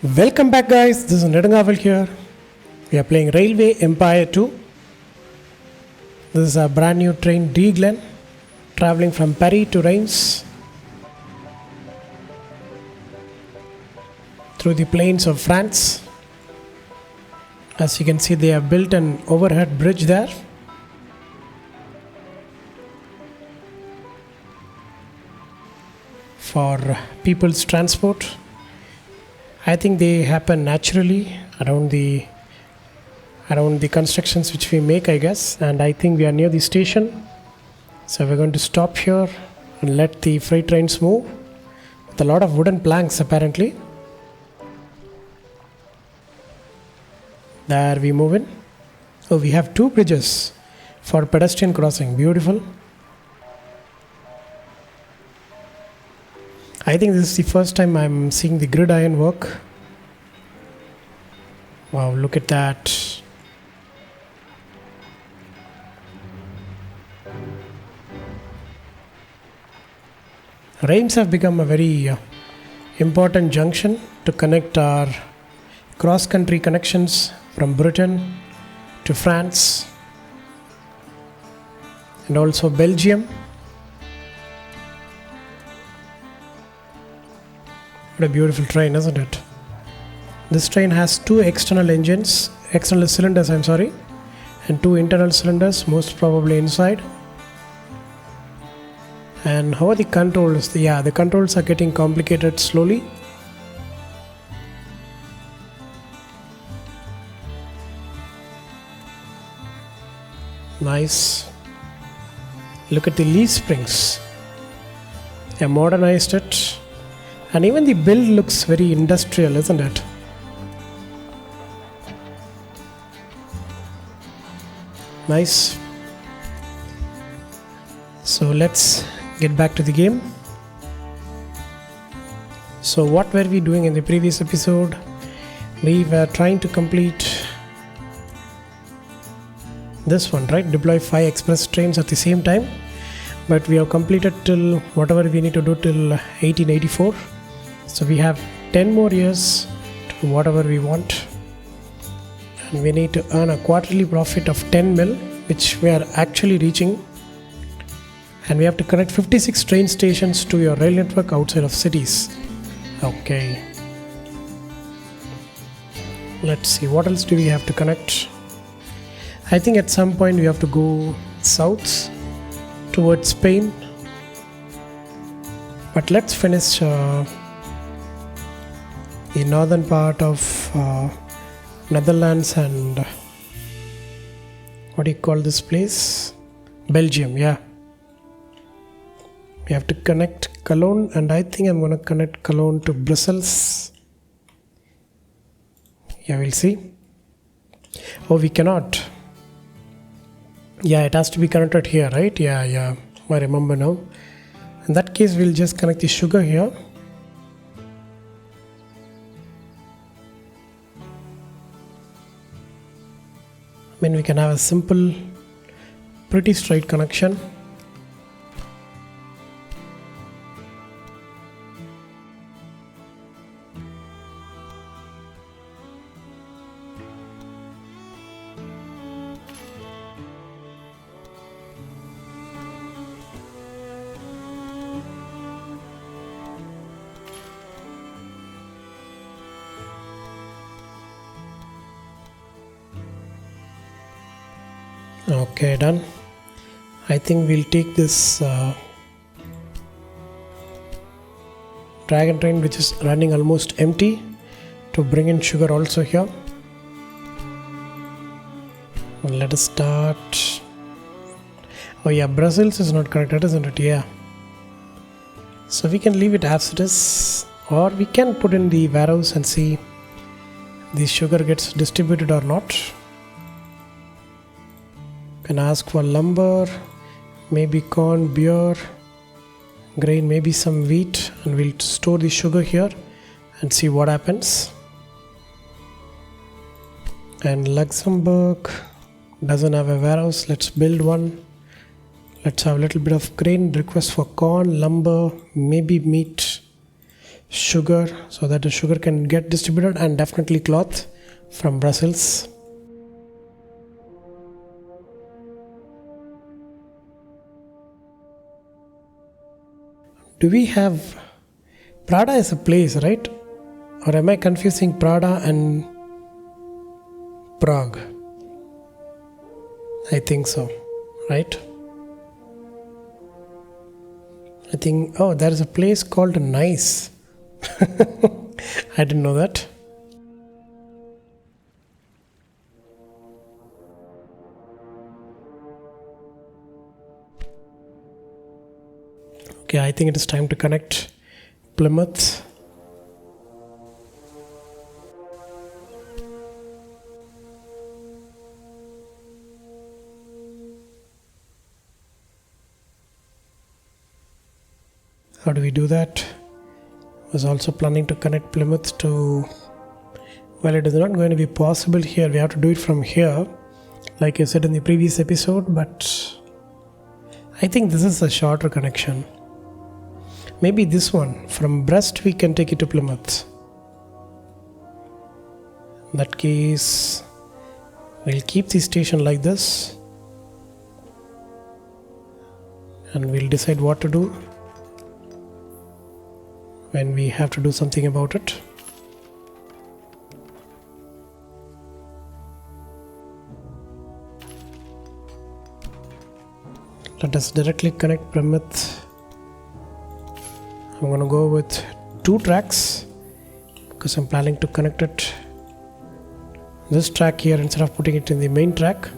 Welcome back, guys. This is Nedangavel here. We are playing Railway Empire 2. This is a brand new train D Glen traveling from Paris to Reims through the plains of France. As you can see, they have built an overhead bridge there. For people's transport. I think they happen naturally around the constructions which we make, I guess. And I think we are near the station, so we're going to stop here and let the freight trains move with a lot of wooden planks apparently. There we move in. Oh, we have two bridges for pedestrian crossing. Beautiful. I think this is the first time I'm seeing the grid iron work. Wow, look at that. Reims have become a very important junction to connect our cross-country connections from Britain to France and also Belgium. What a beautiful train, isn't it? This train has two external cylinders, and two internal cylinders, most probably inside. And how are the controls? The controls are getting complicated slowly. Nice. Look at the leaf springs. They modernized it. And even the build looks very industrial, isn't it? Nice. So let's get back to the game. So what were we doing in the previous episode? We were trying to complete this one, right? Deploy 5 express trains at the same time. But we have completed till whatever we need to do till 1884. So we have 10 more years to do whatever we want. And we need to earn a quarterly profit of 10 mil, which we are actually reaching. And we have to connect 56 train stations to your rail network outside of cities. Okay. Let's see, what else do we have to connect? I think at some point we have to go south towards Spain. But let's finish the northern part of Netherlands and what do you call this place? Belgium, yeah. We have to connect Cologne, and I think I'm going to connect Cologne to Brussels. Yeah, we'll see. Oh, we cannot. Yeah, it has to be connected here, right? Yeah, I remember now. In that case, we'll just connect the sugar here. I mean, we can have a simple, pretty straight connection. Okay, done. I think we'll take this dragon train, which is running almost empty, to bring in sugar also here. Well, let us start. Oh yeah, Brussels is not connected, isn't it? Yeah. So we can leave it as it is, or we can put in the warehouse and see the sugar gets distributed or not. Can ask for lumber, maybe corn, beer, grain, maybe some wheat, and we'll store the sugar here and see what happens. And Luxembourg doesn't have a warehouse. Let's build one. Let's have a little bit of grain. Request for corn, lumber, maybe meat. sugar so that the sugar can get distributed, and definitely cloth from Brussels. Do we have Prada is a place, right? Or am I confusing Prada and Prague? I think so, right? I think, oh, there is a place called Nice. I didn't know that. Okay, I think it is time to connect Plymouth. How do we do that? I was also planning to connect Plymouth to, well, it is not going to be possible here. We have to do it from here, like I said in the previous episode, but I think this is a shorter connection. Maybe this one, from Brest we can take it to Plymouth. In that case, we'll keep the station like this and we'll decide what to do when we have to do something about it. Let us directly connect Plymouth. I'm going to go with 2 tracks because I'm planning to connect it this track here instead of putting it in the main track.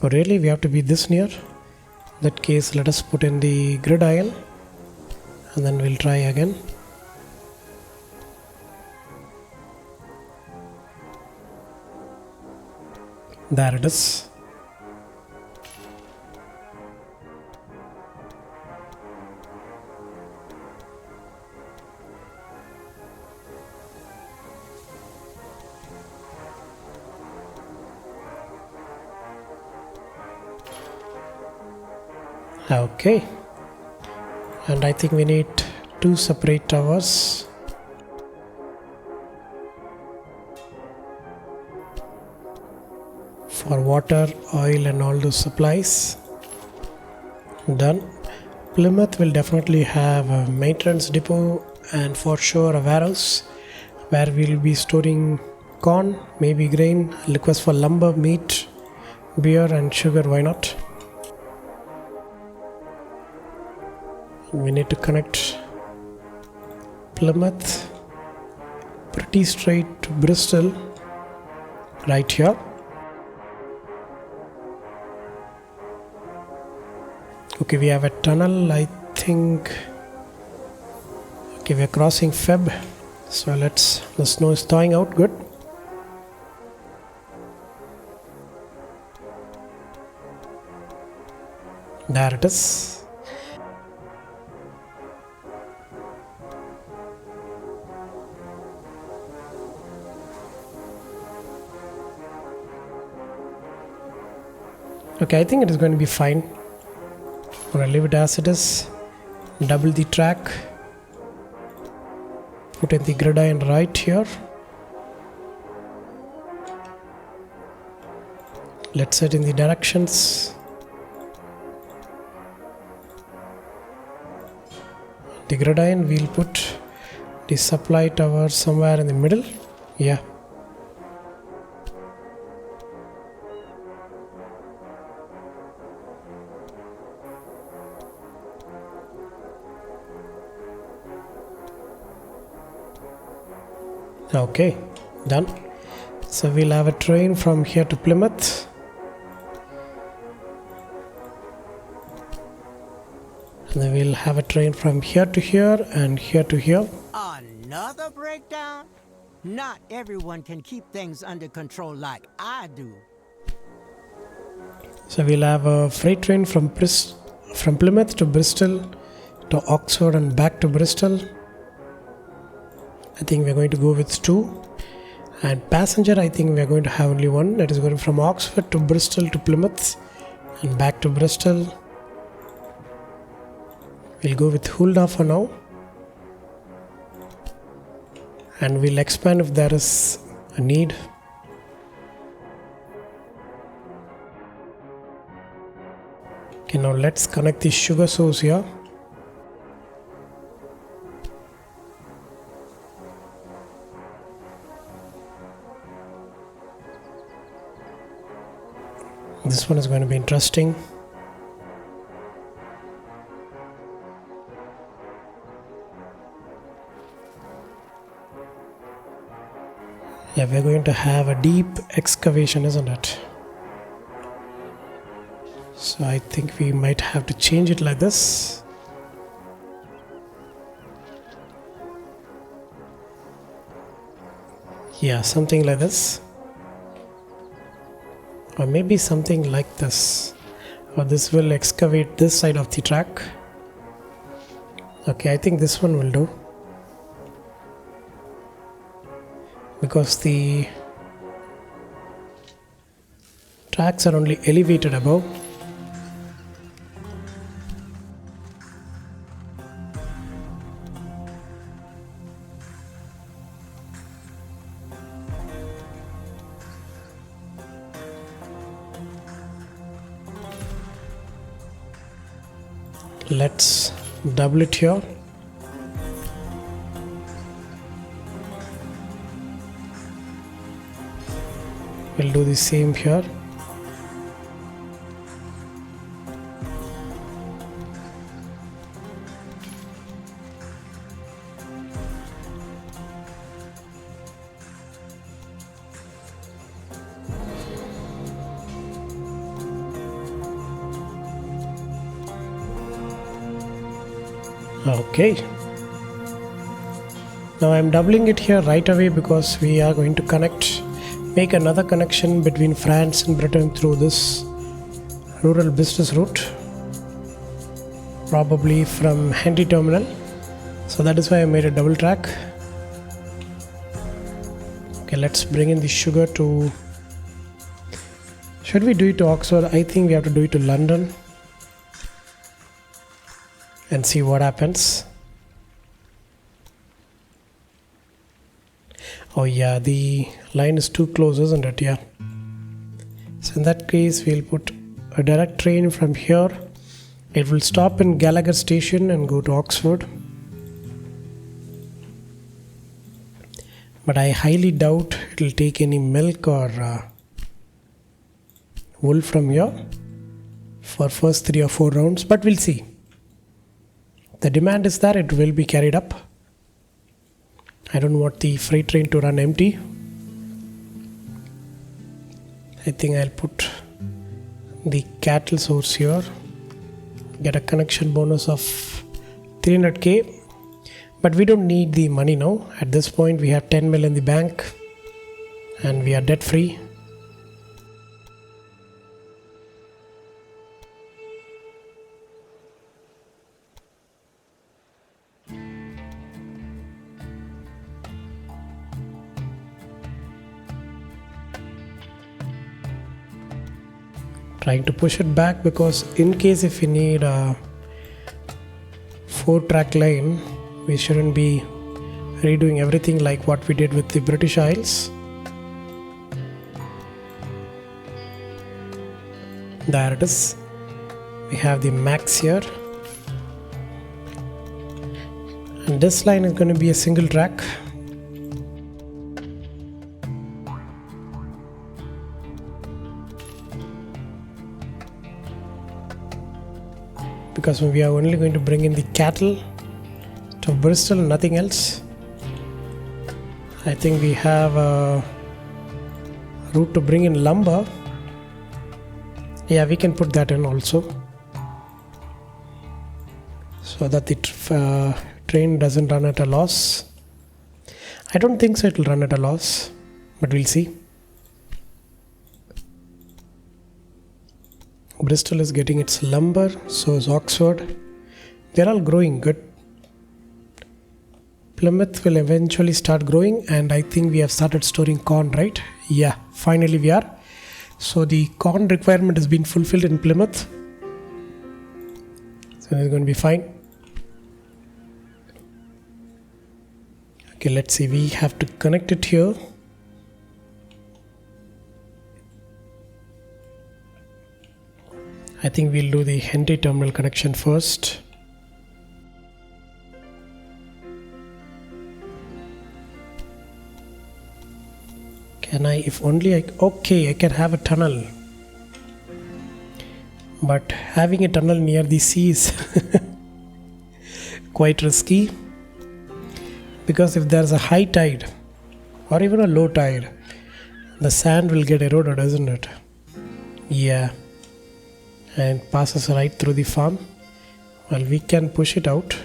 Oh, really? We have to be this near? In that case, let us put in the gridiron and then we'll try again. There it is. Okay, and I think we need 2 separate towers. For water, oil and all those supplies. Done. Plymouth will definitely have a maintenance depot and for sure a warehouse where we'll be storing corn, maybe grain, liquids for lumber, meat, beer and sugar, why not? We need to connect Plymouth pretty straight to Bristol right here. Okay, we have a tunnel, I think. Okay, we are crossing Feb, so the snow is thawing out, good. There it is. Okay, I think it is going to be fine. I'm going to leave it as it is. Double the track. Put in the gridiron right here. Let's set in the directions. The gridiron, we'll put the supply tower somewhere in the middle. Yeah. Okay, done. So we'll have a train from here to Plymouth. And then we'll have a train from here to here and here to here. Another breakdown? Not everyone can keep things under control like I do. So we'll have a freight train from Plymouth to Bristol to Oxford and back to Bristol. I think we're going to go with 2. And passenger, I think we are going to have only one. That is going from Oxford to Bristol to Plymouth and back to Bristol. We'll go with Hulda for now. And we'll expand if there is a need. Okay, now let's connect the sugar source here. This one is going to be interesting. Yeah, we're going to have a deep excavation, isn't it? So I think we might have to change it like this. Yeah, something like this. Or maybe something like this. Or this will excavate this side of the track. Okay, I think this one will do. Because the tracks are only elevated above. Let's double it here. We'll do the same here. Okay. Now I'm doubling it here right away because we are going to make another connection between France and Britain through this rural business route, probably from Henry Terminal. So that is why I made a double track. Okay, let's bring in the sugar to... Should we do it to Oxford? I think we have to do it to London and see what happens. Oh yeah, the line is too close, isn't it? Yeah. So in that case, we'll put a direct train from here. It will stop in Gallagher station and go to Oxford. But I highly doubt it will take any milk or wool from here for first 3 or 4 rounds. But we'll see. The demand is there, it will be carried up. I don't want the freight train to run empty. I think I'll put the cattle source here. Get a connection bonus of 300k. But we don't need the money now. At this point we have 10 mil in the bank and we are debt free. Trying to push it back because in case if we need a 4-track line, we shouldn't be redoing everything like what we did with the British Isles. There it is. We have the max here. And this line is going to be a single track. Because we are only going to bring in the cattle to Bristol, nothing else. I think we have a route to bring in lumber. Yeah, we can put that in also, so that the train doesn't run at a loss. I don't think so it will run at a loss, but we'll see. Bristol is getting its lumber, so is Oxford. They're all growing good. Plymouth will eventually start growing, and I think we have started storing corn, right? Yeah, finally we are. So the corn requirement has been fulfilled in Plymouth. So it's going to be fine. Okay, let's see. We have to connect it here. I think we'll do the Henry terminal connection first. Can I, if only I, okay, I can have a tunnel. But having a tunnel near the sea is quite risky. Because if there's a high tide or even a low tide, the sand will get eroded, isn't it? Yeah. And passes right through the farm. Well, we can push it out.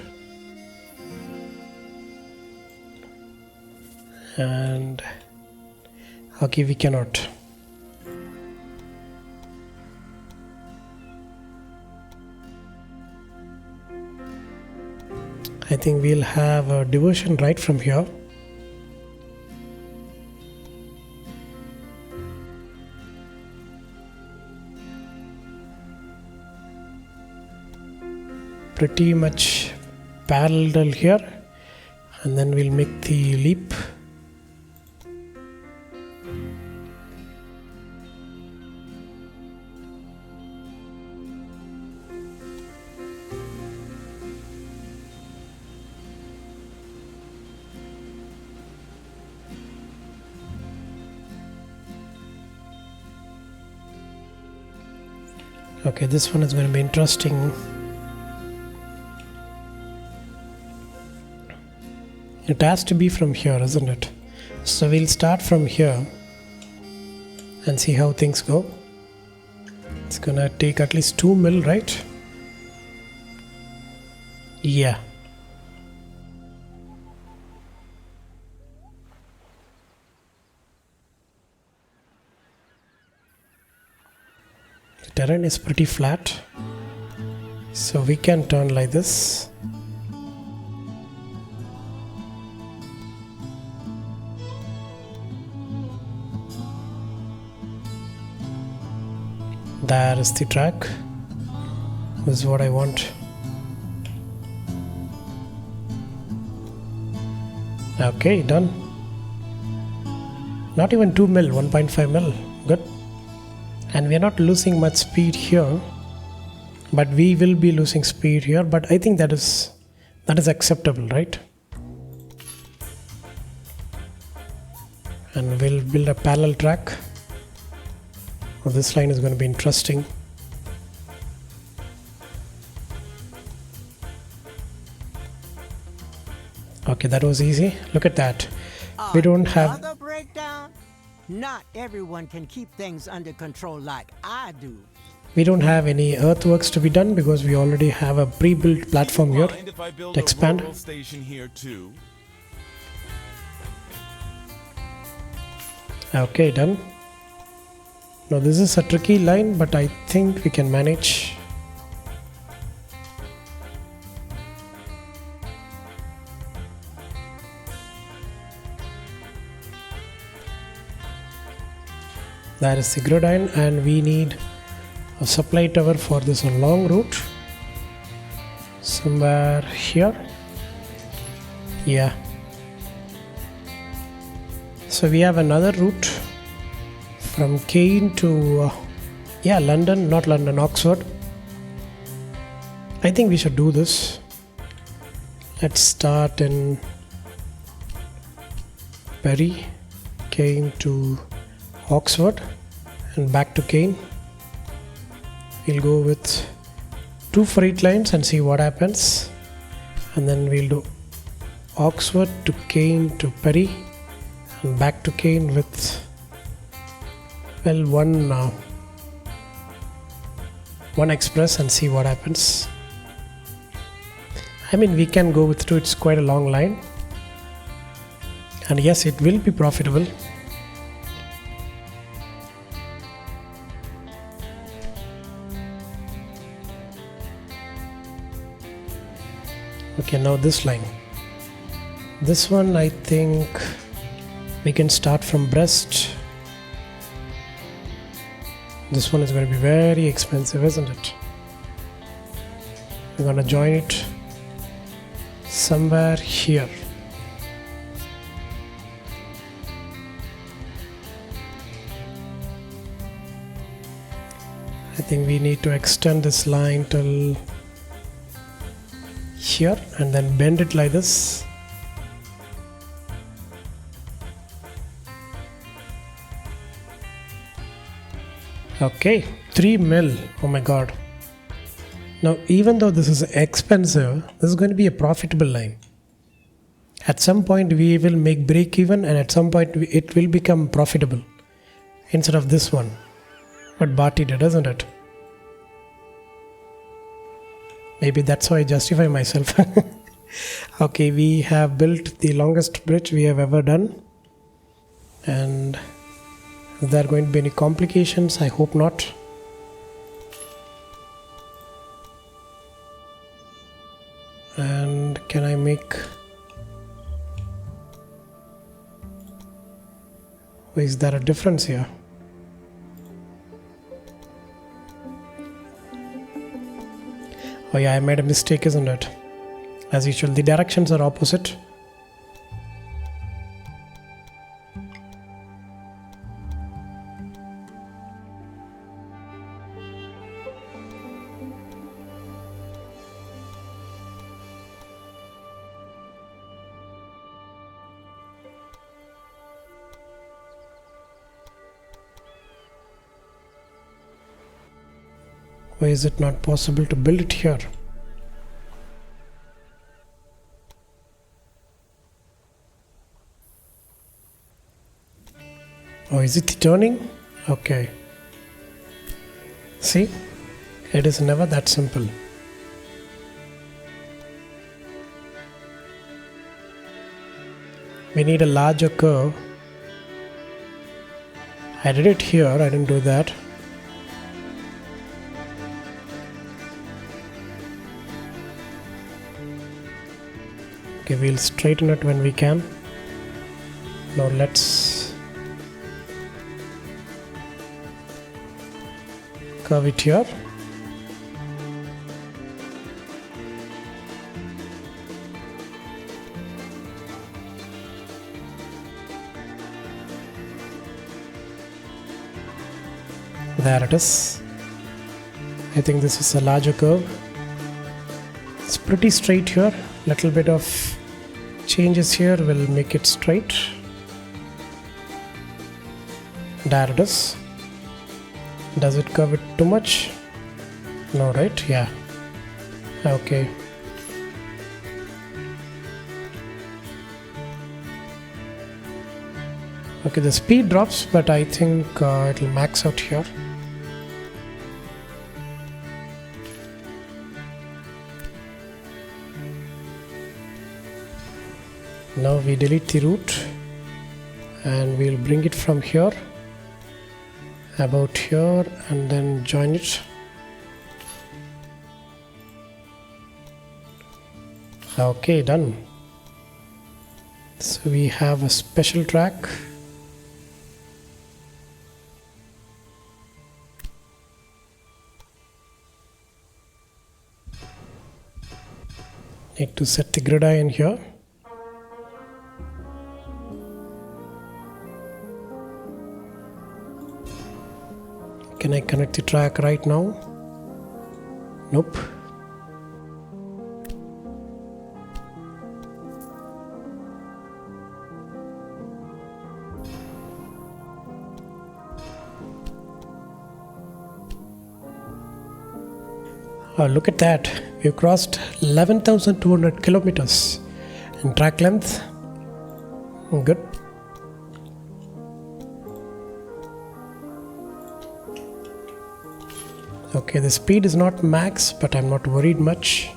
And okay, we cannot. I think we'll have a diversion right from here. Pretty much parallel here, and then we'll make the leap. Okay, this one is going to be interesting. It has to be from here, isn't it? So we'll start from here and see how things go. It's gonna take at least 2 mil, right? Yeah. The terrain is pretty flat, so we can turn like this. There is the track. This is what I want. Okay, done. Not even 2 mil, 1.5 mil. Good. And we are not losing much speed here, but we will be losing speed here. But I think that is acceptable, right? And we'll build a parallel track. Oh, this line is going to be interesting. Okay, that was easy. Look at that. We don't have... Another breakdown? Not everyone can keep things under control like I do. We don't have any earthworks to be done because we already have a pre-built platform here to expand. Okay, done. Now this is a tricky line, but I think we can manage. That is the gridiron, and we need a supply tower for this long route. Somewhere here. Yeah. So we have another route from Caen to London, not London, Oxford. I think we should do this. Let's start in Bury, Caen to Oxford and back to Caen. We'll go with 2 freight lines and see what happens, and then we'll do Oxford to Caen to Bury and back to Caen with one express and see what happens. I mean, we can go with 2. It's quite a long line, and yes, it will be profitable. Okay, now this line. This one I think we can start from Brest. This one is going to be very expensive, isn't it? We're going to join it somewhere here. I think we need to extend this line till here and then bend it like this. Okay, 3 mil. Oh my god. Now, even though this is expensive, this is going to be a profitable line. At some point, we will make break even, and at some point, it will become profitable instead of this one. What Bharti did, isn't it? Maybe that's how I justify myself. Okay, we have built the longest bridge we have ever done. And is there going to be any complications? I hope not. And can I make... Is there a difference here? Oh yeah, I made a mistake, isn't it? As usual, the directions are opposite. Why is it not possible to build it here? Oh, is it the turning? Okay. See? It is never that simple. We need a larger curve. I did it here, I didn't do that. Okay, we'll straighten it when we can. Now let's curve it here. There it is. I think this is a larger curve. It's pretty straight here. Little bit of changes here will make it straight. There it is. Does it curve it too much? No, right? Yeah. Okay. Okay, the speed drops, but I think it will max out here. Now we delete the root and we'll bring it from here about here and then join it. Okay, done. So we have a special track. Need to set the grid eye in here. Can I connect the track right now? Nope. Oh, look at that. We've crossed 11,200 kilometers in track length. Good. Okay, the speed is not max, but I'm not worried much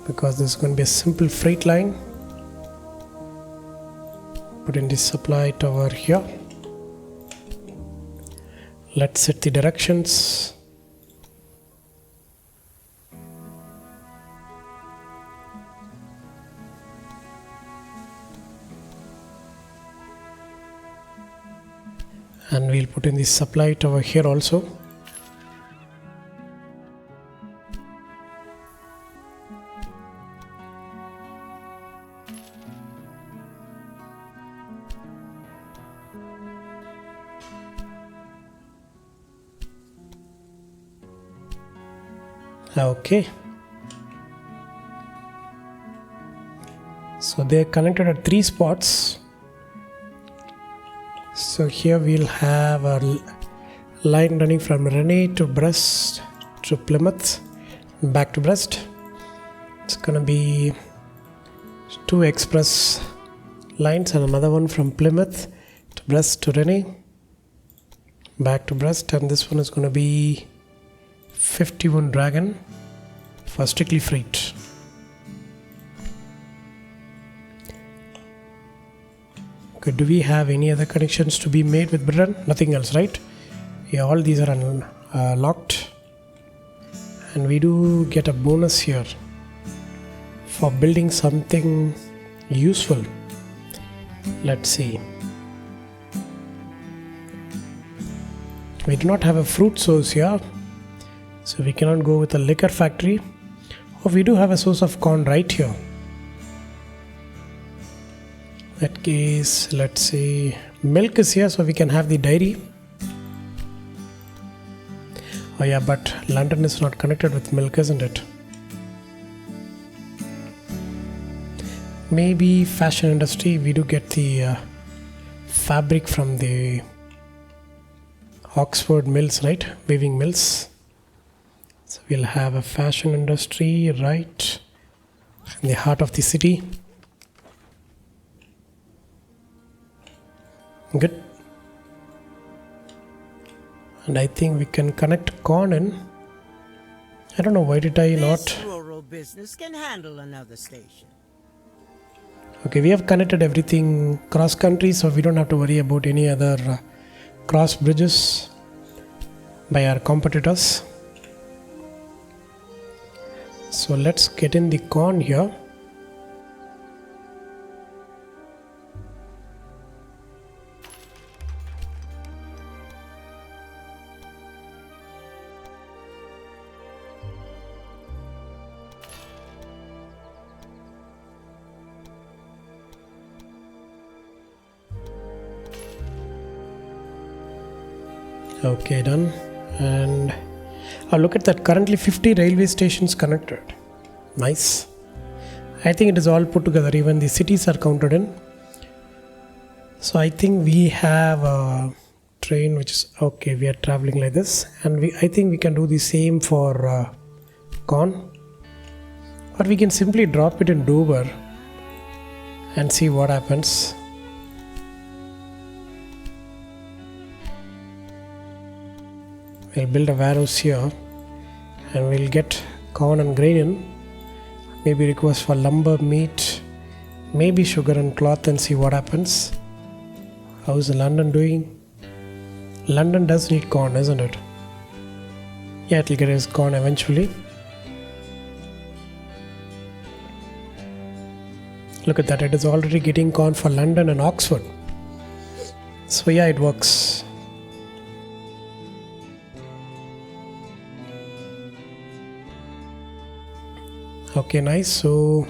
because this is going to be a simple freight line. Put in the supply tower here. Let's set the directions. And we'll put in the supply tower here also. Okay, so they're connected at 3 spots. So here we'll have a line running from Rene to Brest to Plymouth, back to Brest. It's gonna be 2 express lines and another one from Plymouth to Brest to Rene, back to Brest, and this one is gonna be 51 Dragon for strictly freight. Okay, do we have any other connections to be made with Britain? Nothing else, right? Yeah, all these are unlocked. And we do get a bonus here for building something useful. Let's see. We do not have a fruit source here, so we cannot go with a liquor factory. Oh, we do have a source of corn right here. In that case, let's say milk is here, so we can have the dairy. Oh yeah, but London is not connected with milk, isn't it? Maybe fashion industry, we do get the fabric from the Oxford mills, right? Weaving mills. So we'll have a fashion industry right in the heart of the city. Good. And I think we can connect corn in. I don't know why did I not. This rural business can handle another station. Okay, we have connected everything cross country, so we don't have to worry about any other cross bridges by our competitors. So let's get in the corn here. Okay, done. And look at that, currently 50 railway stations connected. Nice. I think it is all put together, even the cities are counted in. So I think we have a train which is okay, we are traveling like this, and I think we can do the same for corn, or we can simply drop it in Dover and see what happens. We'll build a warehouse here and we'll get corn and grain in. Maybe request for lumber, meat, maybe sugar and cloth, and see what happens. How's London doing? London does need corn, isn't it? Yeah, it'll get its corn eventually. Look at that, it is already getting corn for London and Oxford. So yeah, it works. Okay, nice. So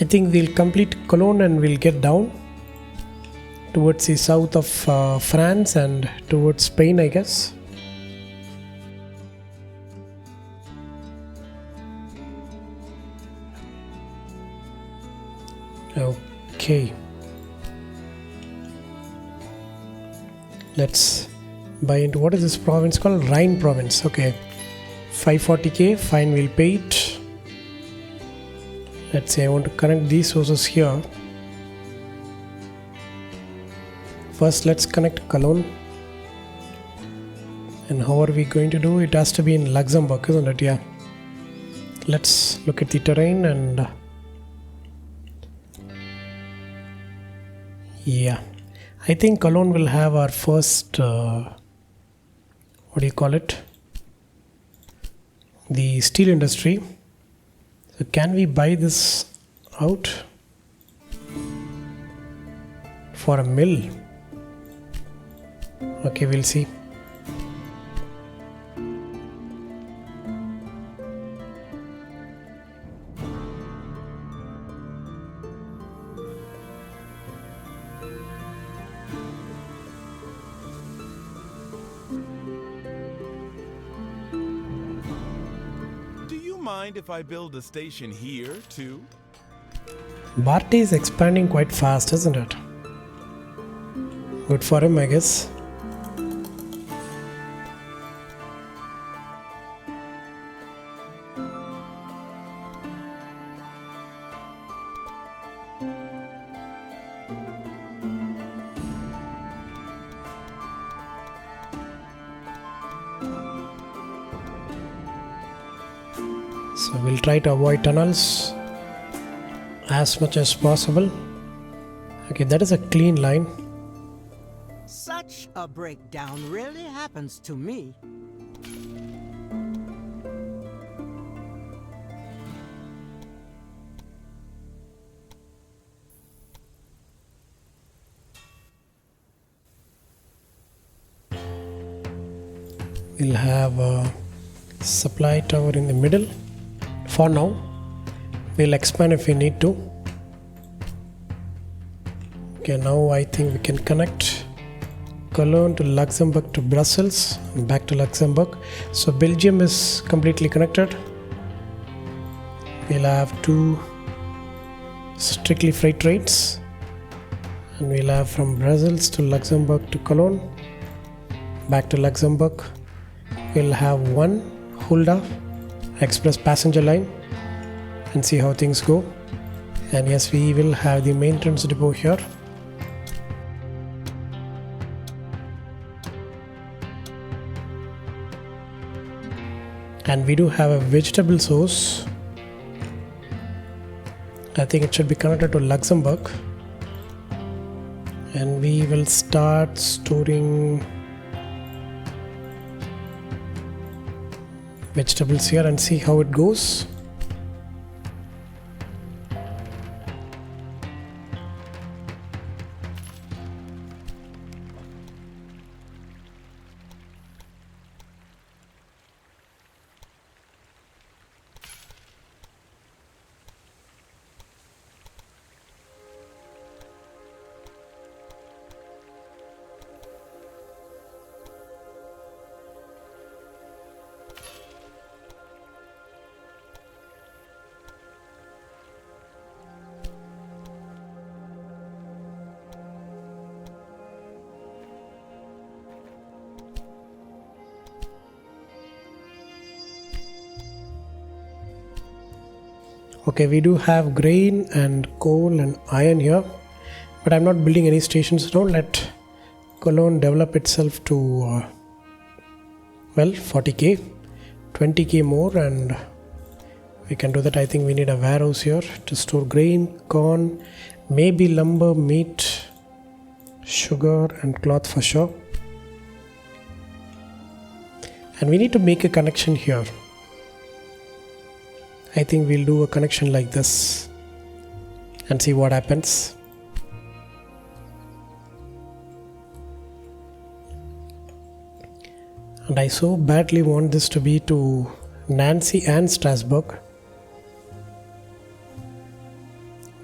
I think we'll complete Cologne and we'll get down towards the south of France and towards Spain, I guess. Okay. Let's buy into, what is this province called? Rhine province. Okay. 540k, fine, we'll pay it. Let's say I want to connect these sources here. First, let's connect Cologne. And how are we going to do? It has to be in Luxembourg, isn't it? Yeah. Let's look at the terrain and yeah. I think Cologne will have our first, what do you call it? The steel industry. So can we buy this out for a mill? Okay, we'll see. Do you mind if I build a station here too? Barty is expanding quite fast, isn't it? Good for him, I guess. So we'll try to avoid tunnels as much as possible. Okay, that is a clean line. Such a breakdown really happens to me. We'll have a supply tower in the middle. For now, we'll expand if we need to. Okay, now I think we can connect Cologne to Luxembourg to Brussels and back to Luxembourg. So Belgium is completely connected. We'll have 2 strictly freight trains, and we'll have from Brussels to Luxembourg to Cologne, back to Luxembourg. We'll have 1 Hulda express passenger line and see how things go. And yes, we will have the maintenance depot here. And we do have a vegetable source. I think it should be connected to Luxembourg. And we will start storing vegetables here and see how it goes. Okay, we do have grain and coal and iron here, but I'm not building any stations now. Let Cologne develop itself to 40k, 20k more, and we can do that. I think we need a warehouse here to store grain, corn, maybe lumber, meat, sugar and cloth for sure. And we need to make a connection here. I think we'll do a connection like this and see what happens. And I so badly want this to be to Nancy and Strasbourg.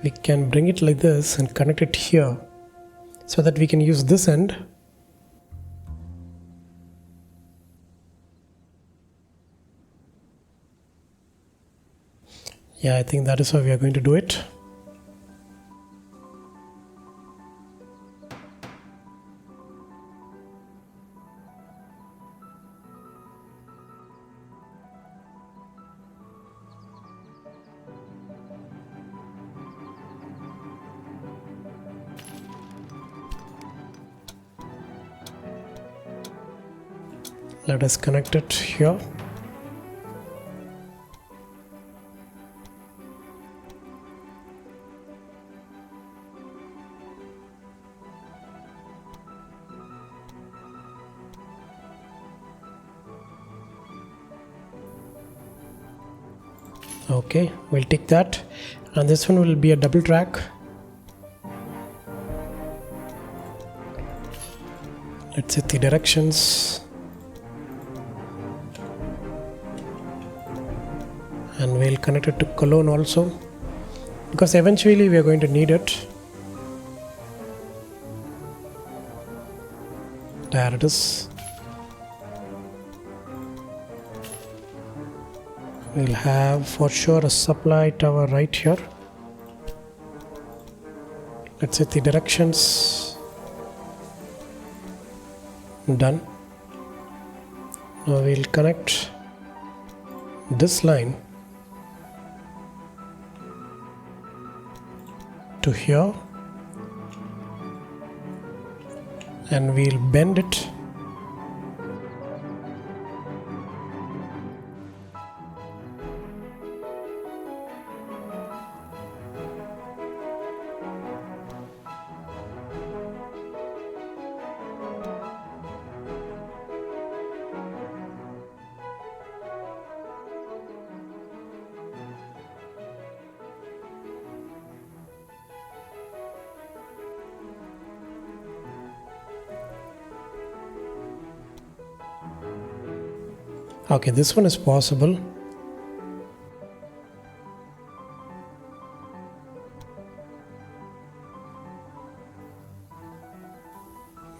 We can bring it like this and connect it here so that we can use this end. Yeah, I think that is how we are going to do it. Let us connect it here. Okay, we'll take that, and this one will be a double track. Let's set the directions. And we'll connect it to Cologne also, because eventually we are going to need it. There it is. We'll have for sure a supply tower right here. Let's set the directions. Done. Now we'll connect this line to here, and we'll bend it . Okay, this one is possible.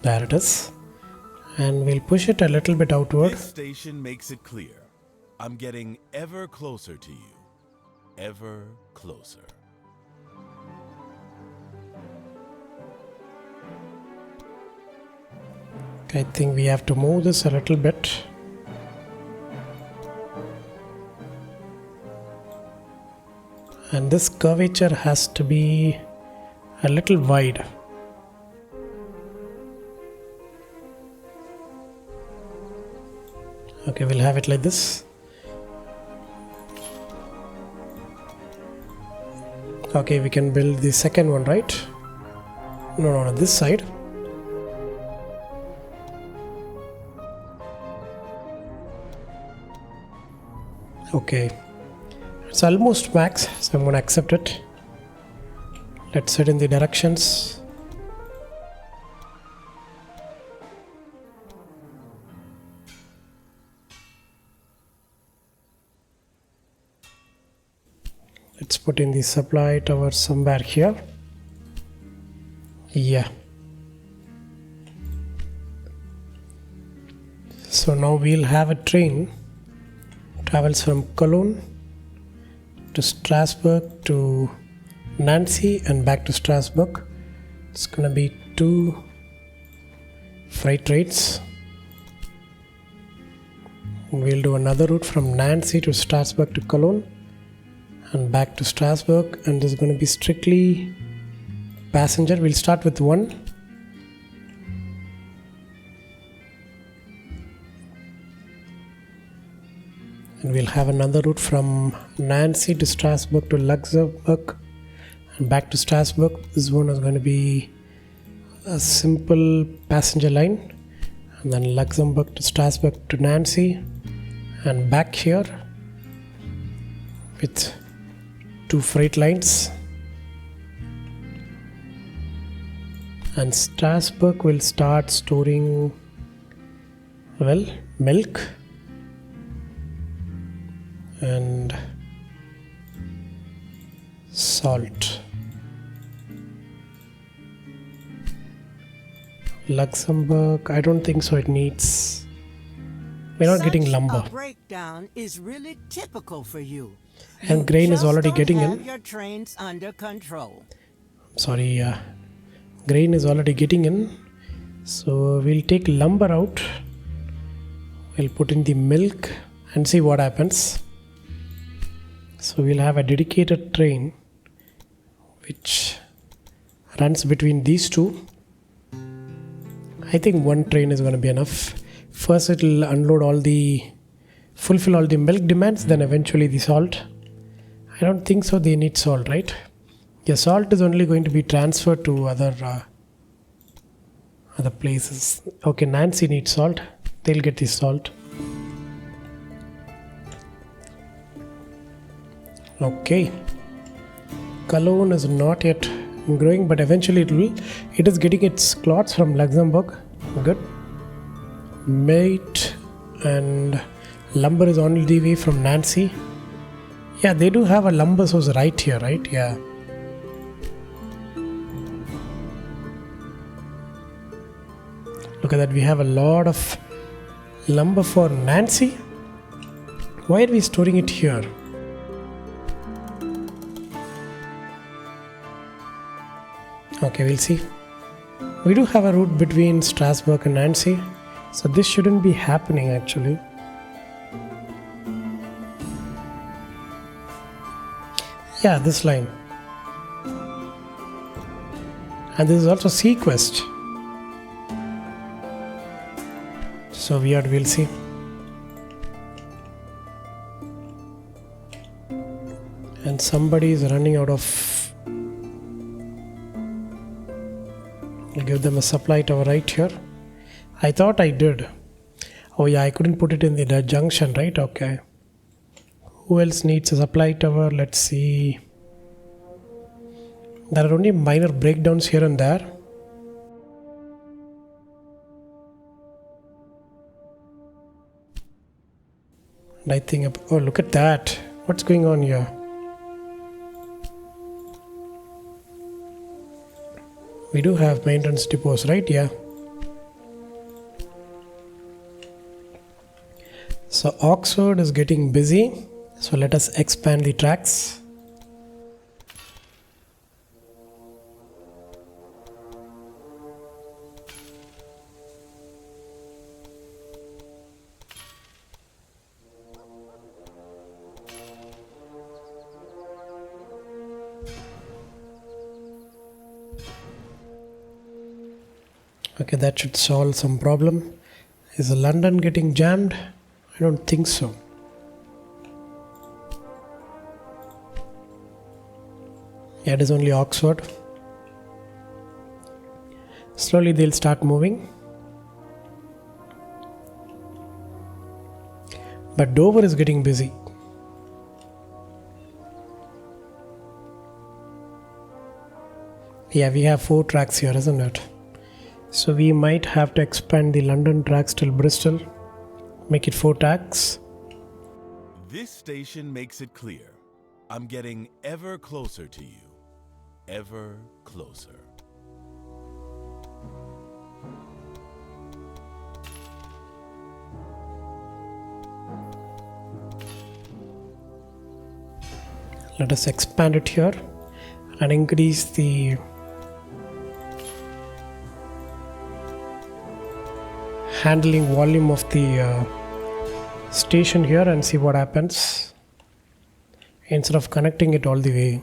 There it is. And we'll push it a little bit outward. This station makes it clear. I'm getting ever closer to you. Ever closer. I think we have to move this a little bit. And this curvature has to be a little wide. Okay, we'll have it like this. Okay, we can build the second one, right? No, this side. Okay. It's almost max, so I'm going to accept it. Let's set in the directions. Let's put in the supply tower somewhere here. Yeah. So now we'll have a train travels from Cologne to Strasbourg to Nancy and back to Strasbourg. It's gonna be 2 freight trains. We'll do another route from Nancy to Strasbourg to Cologne and back to Strasbourg, and this is going to be strictly passenger. We'll start with 1. And we'll have another route from Nancy to Strasbourg to Luxembourg and back to Strasbourg. This one is going to be a simple passenger line, and then Luxembourg to Strasbourg to Nancy and back here with 2 freight lines. And Strasbourg will start storing, well, milk and salt. Luxembourg, I don't think so. It needs. We're not getting lumber. A breakdown is really typical for you. And grain is already getting in. Your trains under control. Sorry, grain is already getting in. So we'll take lumber out. We'll put in the milk and see what happens. So we'll have a dedicated train which runs between these 2. I think 1 train is going to be enough. First it will fulfill all the milk demands, then eventually the salt. I don't think so they need salt, right? Yeah, salt is only going to be transferred to other places. Okay, Nancy needs salt. They'll get the salt. Okay. Cologne is not yet growing, but eventually it will. It is getting its cloths from Luxembourg. Good. Mate and lumber is on the way from Nancy. Yeah, they do have a lumber source right here, right? Yeah. Look at that, we have a lot of lumber for Nancy. Why are we storing it here? Okay, we'll see. We do have a route between Strasbourg and Nancy, so this shouldn't be happening actually. Yeah, this line. And this is also Sequest. So we'll see. And somebody is running out of. I'll give them a supply tower right here. I thought I did. Oh yeah, I couldn't put it in the junction, right? Okay. Who else needs a supply tower? Let's see. There are only minor breakdowns here and there. And I think, oh, look at that. What's going on here? We do have maintenance depots, right? Yeah. So Oxford is getting busy. So let us expand the tracks. Okay, that should solve some problem. Is London getting jammed? I don't think so. Yeah, it is only Oxford. Slowly they'll start moving. But Dover is getting busy. Yeah, we have 4 tracks here, isn't it? So we might have to expand the London tracks till Bristol. Make it 4 tracks. This station makes it clear. I'm getting ever closer to you. Ever closer. Let us expand it here and increase the handling volume of the station here and see what happens instead of connecting it all the way.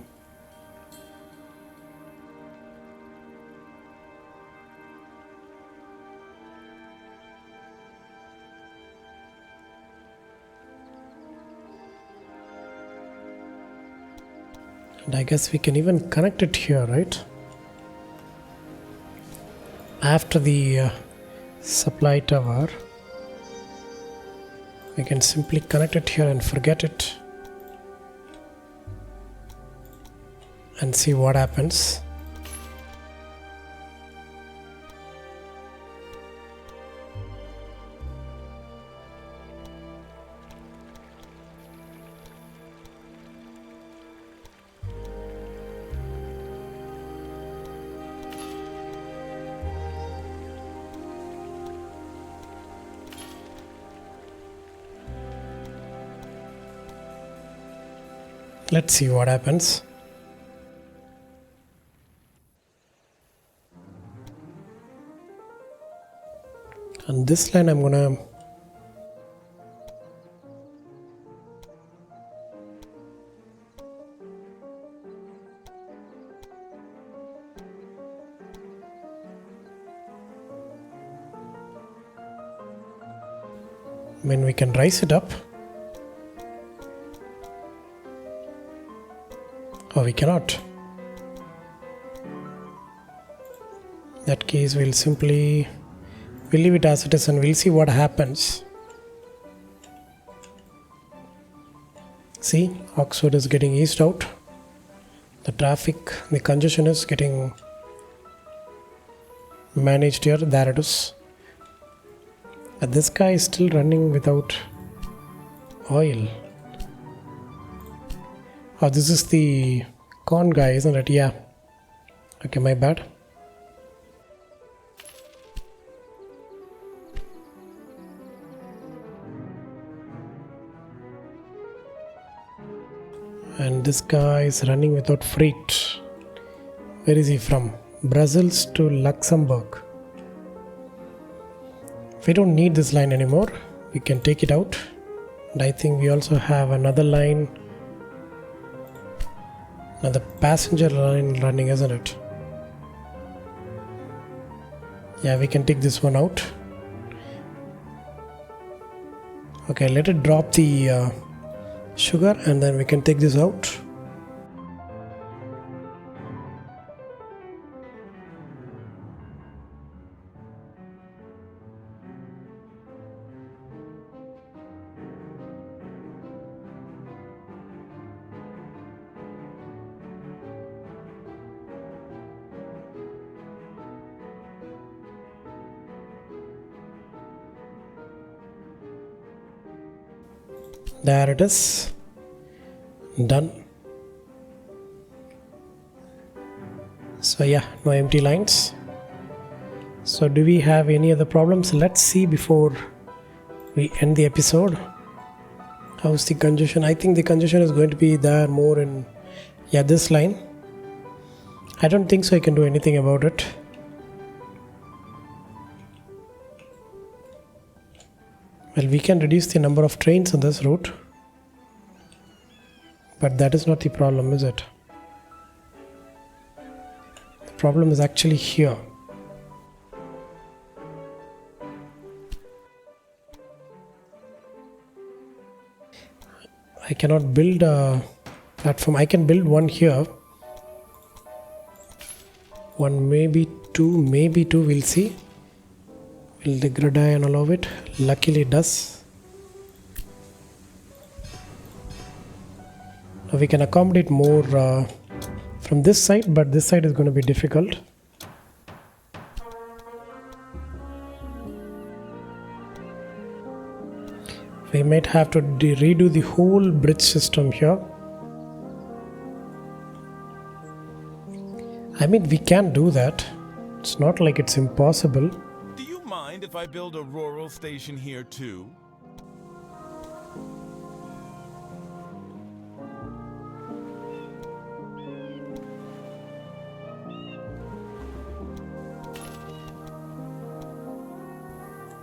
And I guess we can even connect it here, right? After the supply tower, we can simply connect it here and forget it and see what happens. Let's see what happens. On this line I'm gonna we can rise it up. Oh, we cannot. In that case, we'll leave it as it is and we'll see what happens. See, Oxford is getting eased out. The traffic, the congestion is getting managed here. There it is. But this guy is still running without oil. Oh, this is the corn guy, isn't it? Yeah. Okay, my bad. And this guy is running without freight. Where is he from? Brussels to Luxembourg. We don't need this line anymore. We can take it out. And I think we also have another line, another passenger line running, isn't it? Yeah, we can take this one out. Okay, let it drop the sugar and then we can take this out. There it is. Done. So yeah, no empty lines. So do we have any other problems? Let's see before we end the episode. How's the congestion? I think the congestion is going to be there more in, yeah, this line. I don't think so I can do anything about it. Well, we can reduce the number of trains on this route. But that is not the problem, is it? The problem is actually here. I cannot build a platform. I can build one here. One, maybe two, we'll see. Will the grid iron allow it? Luckily it does. Now we can accommodate more from this side, but this side is going to be difficult. We might have to redo the whole bridge system here. I mean, we can do that. It's not like it's impossible. Do you mind if I build a rural station here too?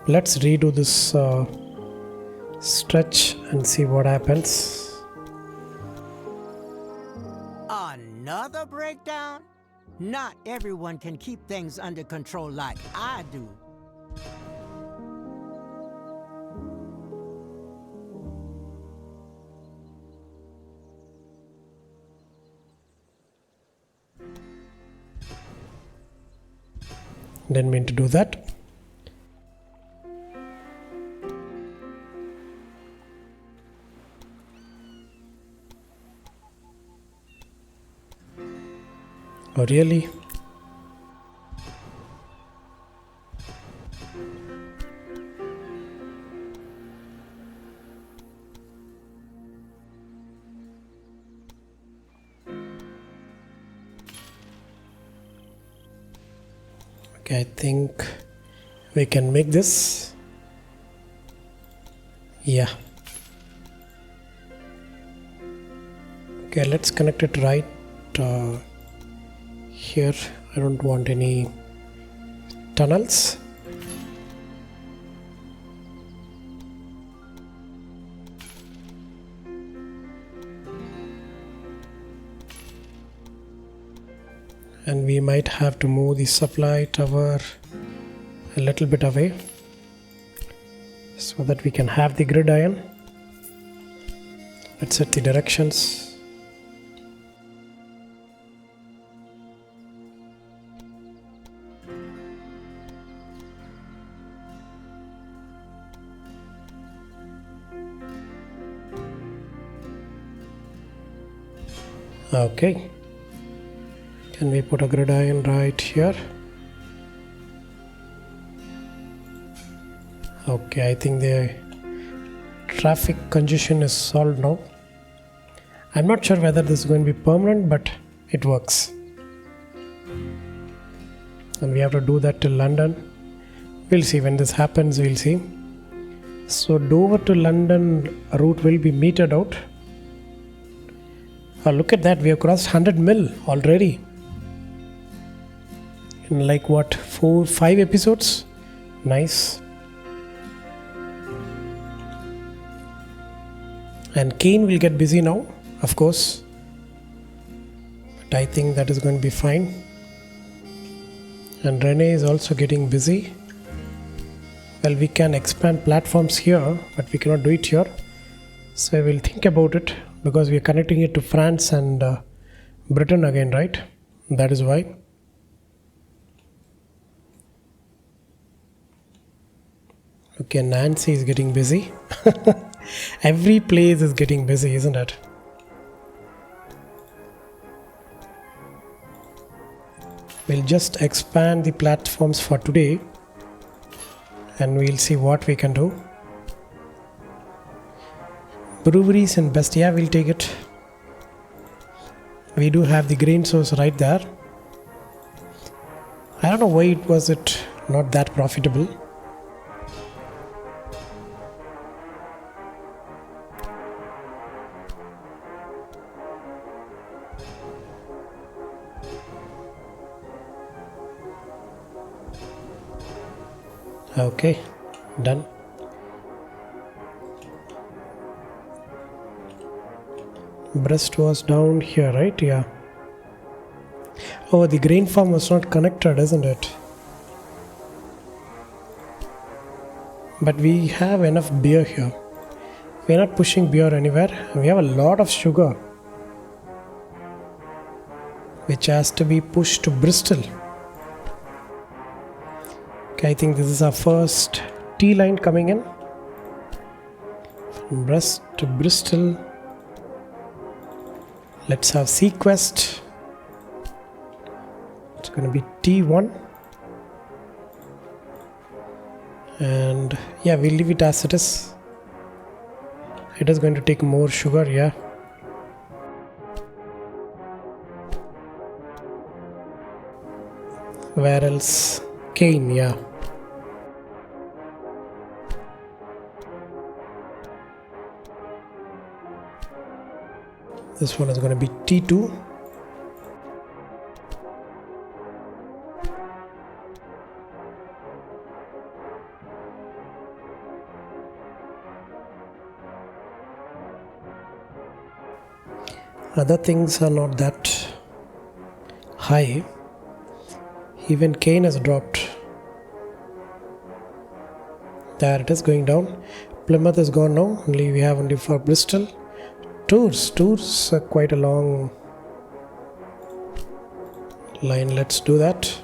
Let's redo this stretch and see what happens. Another breakdown? Not everyone can keep things under control like I do. Didn't mean to do that. Oh, really? Okay, I think we can make this. Yeah. Okay, let's connect it right here. I don't want any tunnels. And we might have to move the supply tower a little bit away so that we can have the grid iron. Let's set the directions. Okay. Can we put a grid iron right here? Okay, I think the traffic congestion is solved now. I'm not sure whether this is going to be permanent, but it works. And we have to do that till London. We'll see when this happens, we'll see. So Dover to London route will be metered out. Oh, look at that, we have crossed 100 mil already. In like what, 4-5 episodes? Nice. And Kane will get busy now, of course. But I think that is going to be fine. And Renee is also getting busy. Well, we can expand platforms here, but we cannot do it here. So I will think about it, because we are connecting it to France and Britain again, right? That is why. Okay, Nancy is getting busy. Every place is getting busy, isn't it? We'll just expand the platforms for today and we'll see what we can do. Breweries and best, yeah, we'll take it. We do have the grain source right there. I don't know why it was not that profitable. Okay, done. Breast was down here, right? Yeah. Oh, the grain farm was not connected, isn't it? But we have enough beer here. We are not pushing beer anywhere. We have a lot of sugar, which has to be pushed to Bristol. Okay, I think this is our first T line coming in. From Brest to Bristol. Let's have Sequest. It's going to be T1. And yeah, we'll leave it as it is. It is going to take more sugar, yeah. Where else? Cane, yeah. This one is going to be T2. Other things are not that high. Even cane has dropped. There it is, going down. Plymouth is gone now. We have only for Bristol. Tours are quite a long line. Let's do that.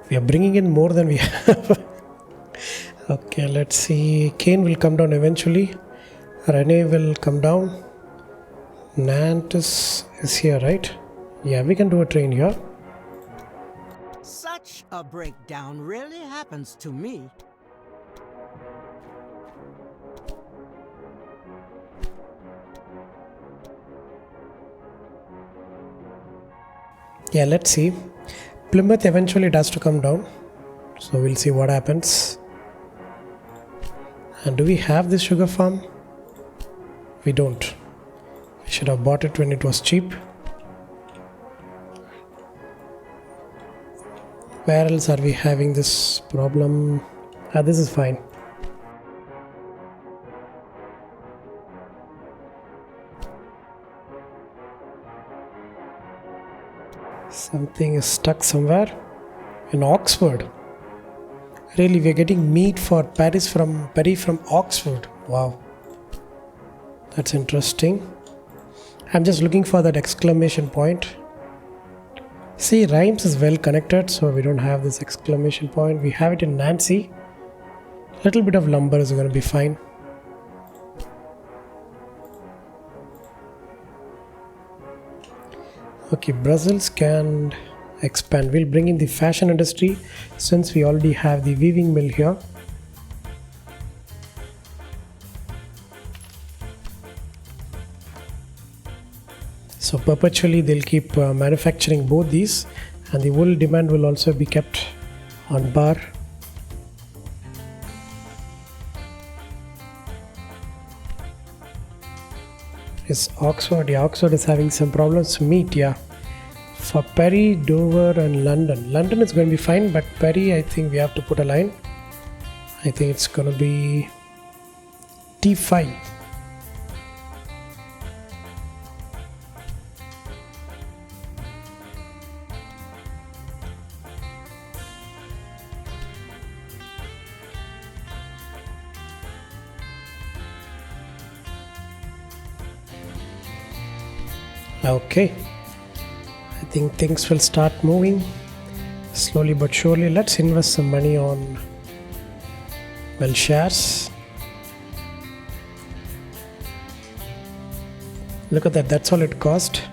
We are bringing in more than we have. Okay, let's see. Kane will come down eventually. Renee will come down. Nantes is here, right? Yeah, we can do a train here. Such a breakdown rarely happens to me. Yeah, let's see. Plymouth eventually it has to come down. So we'll see what happens. And do we have this sugar farm? We don't. We should have bought it when it was cheap. Where else are we having this problem? This is fine. Something is stuck somewhere. In Oxford. Really, we are getting meat for Perry from Oxford. Wow. That's interesting. I'm just looking for that exclamation point. See, rhymes is well connected, so we don't have this exclamation point. We have it in Nancy. Little bit of lumber is going to be fine. Okay, Brussels can expand. We'll bring in the fashion industry since we already have the weaving mill here. So perpetually they'll keep manufacturing both these, and the wool demand will also be kept on par. Is Oxford? Yeah, Oxford is having some problems. Meat, yeah. For Perry, Dover and London. London is going to be fine, but Perry, I think we have to put a line. I think it's going to be T5. Okay, I think things will start moving slowly but surely. Let's invest some money on, well, shares. Look at that, that's all it cost.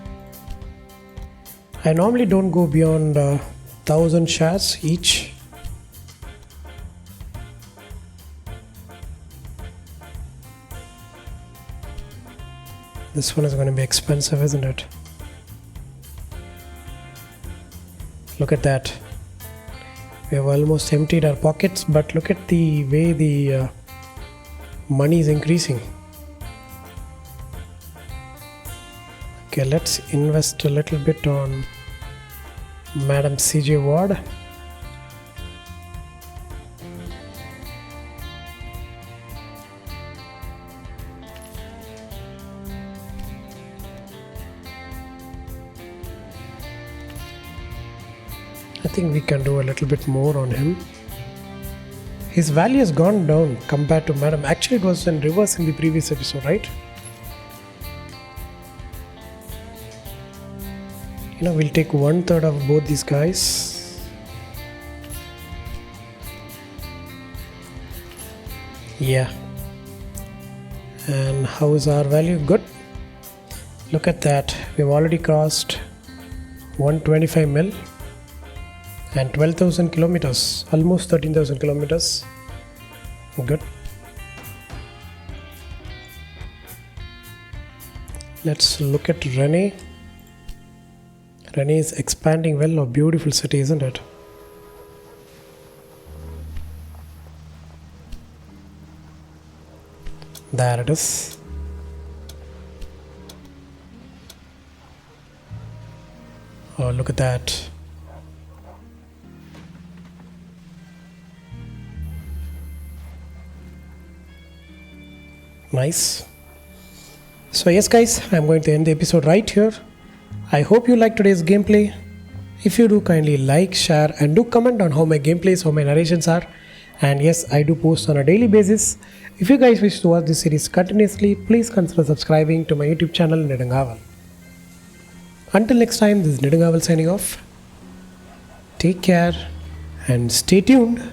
I normally don't go beyond 1,000 shares each. This one is going to be expensive, isn't it? Look at that. We have almost emptied our pockets, but look at the way the money is increasing. Okay, let's invest a little bit on Madam CJ Ward. I think we can do a little bit more on him. His value has gone down compared to Madam. Actually, it was in reverse in the previous episode, right? We'll take 1/3 of both these guys. Yeah. And how is our value? Good. Look at that. We've already crossed 125 mil. And 12,000 kilometers, almost 13,000 kilometers. Good. Let's look at Rennes. Rennes is expanding well. A beautiful city, isn't it? There it is. Oh, look at that. Nice. So yes guys, I'm going to end the episode right here. I hope you liked today's gameplay. If you do, kindly like, share and do comment on how my gameplays, how my narrations are. And yes, I do post on a daily basis. If you guys wish to watch this series continuously, please consider subscribing to my YouTube channel Nedangaval. Until next time, this is Nedangaval signing off. Take care and stay tuned.